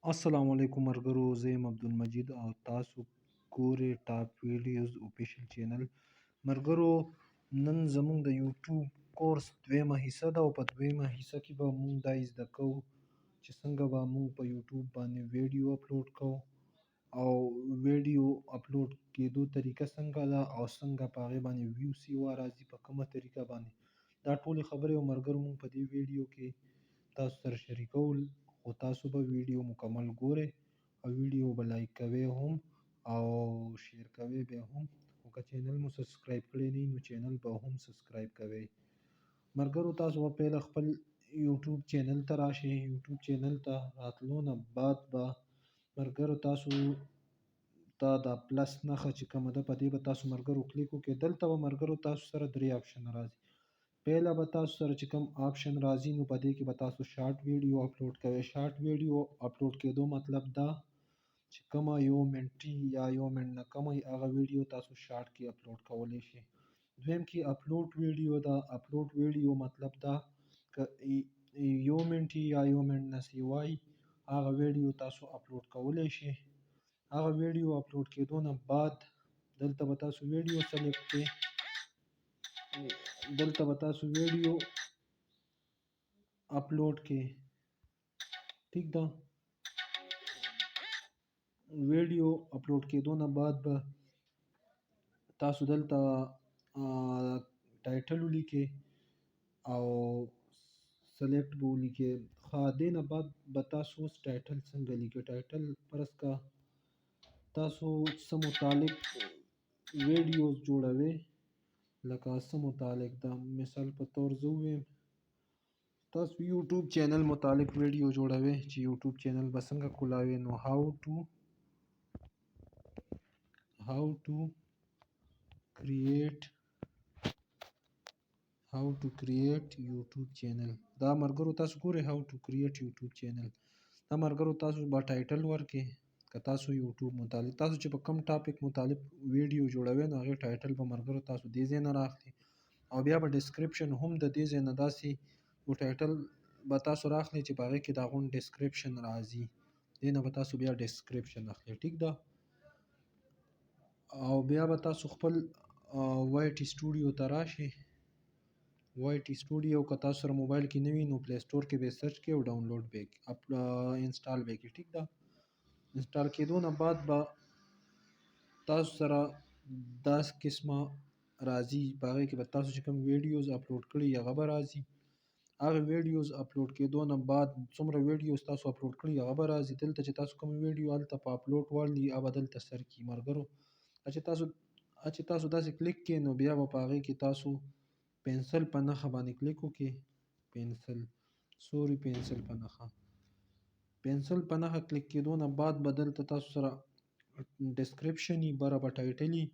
السلام علیکم مرګرو، زه یم عبدالمجید او تاسو ګورئ ټاپ ویډیوز اوفیشل چینل. مرګرو، نن زموږ د یوټیوب کورس دویمه حصه ده او په دویمه حصه کې به موږ دا زده کوو چې څنګه به موږ په یوټیوب باندې ویډیو اپلوډ کوو او ویډیو اپلوډ کېدو طریقه څنګه ده او څنګه په هغې باندې ویو سیوا راځي، په کومه طریقه باندې. دا ټولې خبرې او مرګرو موږ په دې ویډیو کې تاسو سره شریکول، خو تاسو به ویډیو مکمل ګورئ او ویډیو به لایک کوئ هم او شیر کوئ به هم، او که چینل مو سبسکرایب کړی نه وي نو چینل به هم سبسکرایب کوئ. مرګرو، تاسو به پیله خپل یوټیوب چینل ته راشئ. یوټیوب چینل ته راتلو نه بعد به مرګرو تاسو ته دا پلس نښه چې کومه ده په دې به تاسو مرګرو کلیک وکړئ. دلته به مرګرو تاسو سره درې آپشن راځي. پیله به تاسو سره چې کوم آپشن راځي نو په دې کې به تاسو شارټ ویډیو اپلوډ کوئ. شارټ ویډیو اپلوډ کېدو مطلب دا چې کومه یو منټي یا یو منټ نه کمه هغه ویډیو تاسو شارټ کې اپلوډ کولی شئ. دویم کې اپلوډ ویډیو ده. اپلوډ ویډیو مطلب دا که یو منټ یا یو منټ نه سیوای هغه ویډیو تاسو اپلوډ کولی شئ. هغه ویډیو اپلوډ کېدو نه بعد دلته به تاسو ویډیو سلیکټ کړئ. دلته به تاسو ویډیو اپلوډ کې ٹھیک ده. ویډیو اپلوډ کېدو نه بعد به تاسو دلته ټایټل ولیکئ او سلیکټ به ولیکئ. ښه، دې نه بعد به تاسو اوس ټایټل څنګه لیکئ. ټایټل فرض که تاسو څه متعلق ویډیوز جوړوئ، لکه څه متعلق ده، مثال په طور زه ووایم تاسو یوټیوب چینل متعلق ویډیو جوړوئ چې یوټیوب چینل به څنګه کولاوئ، نو how to create YouTube channel. دا مرګرو تاسو ګورئ how to create YouTube channel. دا مرګرو تاسو به ټایټل ورکړئ. که تاسو یوټیوب متعلق تاسو چې په کوم ټاپک متعلق ویډیو جوړوئ نو هغې ټایټل به مرګرو تاسو دې ځای نه راخلئ او بیا به ډسکرپشن هم د دې ځای نه داسې یو ټایټل به تاسو راخلئ چې په هغې کې د هغون ډسکرپشن راځي. دې نه به تاسو بیا ډسکرپشن اخلئ. ټیک ده. او بیا به تاسو خپل وای ټي سټوډیو ته راشئ. وای ټي سټوډیو که تاسو سره موبایل کې نه وي نو پلی سټور کې به یې سرچ کړئ او ډاونلوډ به یې انسټال به یې کړئ. ټیک ده. انسټال کېدو نه بعد به تاسو سره داسې قسمه راځي، په هغې کې به تاسو چې کوم ویډیوز اپلوډ کړي هغه به راځي. هغه ویډیوز اپلوډ کېدو نه بعد څومره ویډیوز تاسو اپلوډ کړي هغه به راځي. دلته چې تاسو کوم ویډیو هلته په اپلوډ وړي هغه به دلته سر کړي. مرګرو چې تاسو داسې کلیک کړئ نو بیا به په هغې کې تاسو پنسل په نښه باندې کلیک وکړئ. پنسل په نښه کلیک کېدو نه بعد به دلته تاسو سره ډسکرپشن وي، بره به ټایټل وي،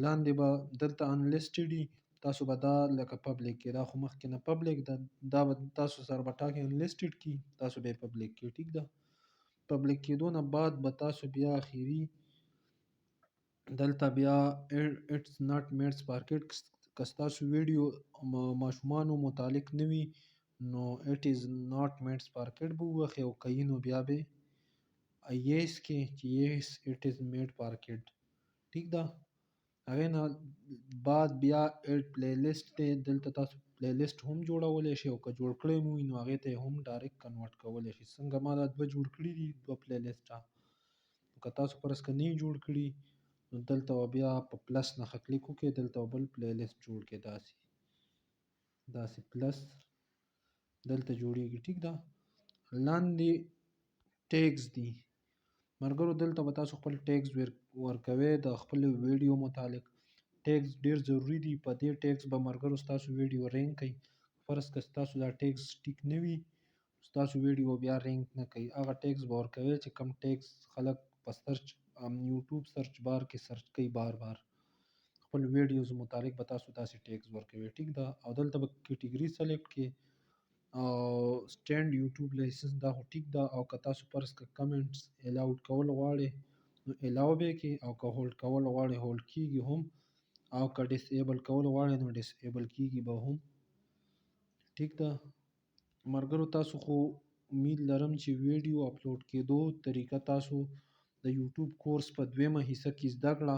لاندې به دلته انلیسټډ وي. تاسو به دا لکه پبلیک کې، دا خو مخکې نه پبلیک ده، دا به تاسو سره به ټاکي انلیسټډ کړي، تاسو به یې پبلیک کړي. ټیک ده. پبلیک کېدو نه بعد به تاسو بیا اخري دلته بیا اټس ناٹ میډ فار کډس که ستاسو ویډیو ماشومانو متعلق نه وي نو اټ از ناٹ میډ فار کډ به ووهئ او که وي نو بیا به یس کې چې یس اټ از میډ فار کډ. ټیک ده. هغې نه بعد بیا اډ پلی لیسټ دی. دلته تاسو پلی لیسټ هم جوړولی شئ او که جوړ کړی مو وي نو هغې ته یې هم ډایرکټ کنورټ کولی شئ. څنګه ما دا دوه جوړ کړي دي، دوه پلی لیسټه. که تاسو فرض که نه یې جوړ کړي نو دلته به بیا په پلس نښه کلیک وکړئ، دلته به بل پلی لیسټ جوړ کړئ. داسې پلس دلته جوړیږي. ټیک ده. لاندې ټیګز دي مرګرو، دلته به تاسو خپل ټیګز ورکوئ د خپل ویډیو متعلق. ټیګز ډیر ضروری دي. په دې ټیګز به مرګرو ستاسو ویډیو رینک کوي. فرض که ستاسو دا ټیګز ټیک نه وي ستاسو ویډیو بیا رینک نه کوي. هغه ټیګز به ورکوئ چې کوم ټیګز خلک په سرچ یوټیوب سرچ بار کې سرچ کوي بار بار. خپل ویډیوز متعلق به تاسو داسې ټیګز ورکوئ. ټیک ده. او دلته به کیټګري سلیکټ کړئ او سټینډ یوټیوب لایسنس دا خو ټیک ده. او که تاسو فرض که کمنټس الاؤډ کول غواړئ نو الاو به یې کړئ، او که هولډ کول غواړئ هولډ کېږي هم، او که ډسیبل کول غواړئ نو ډسیبل کېږي به هم. ټیک ده. مرګرو تاسو خو امید لرم چې ویډیو اپلوډ کېدو طریقه تاسو د یوټیوب کورس په دویمه حصه کې زده کړه.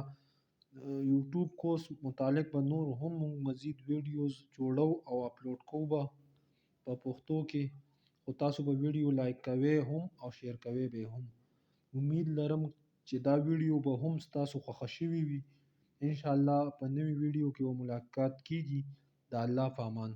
یوټیوب کورس متعلق به نور هم موږ مزید ویډیوز جوړو او اپلوډ کوو به په پښتو کې، خو تاسو به ویډیو لایک کوئ هم او شیر کوئ به هم. امید لرم چې دا ویډیو به هم ستاسو خوښه شوې وي. انشاءالله په نوې ویډیو کې به ملاقات کیږي. د الله په امان.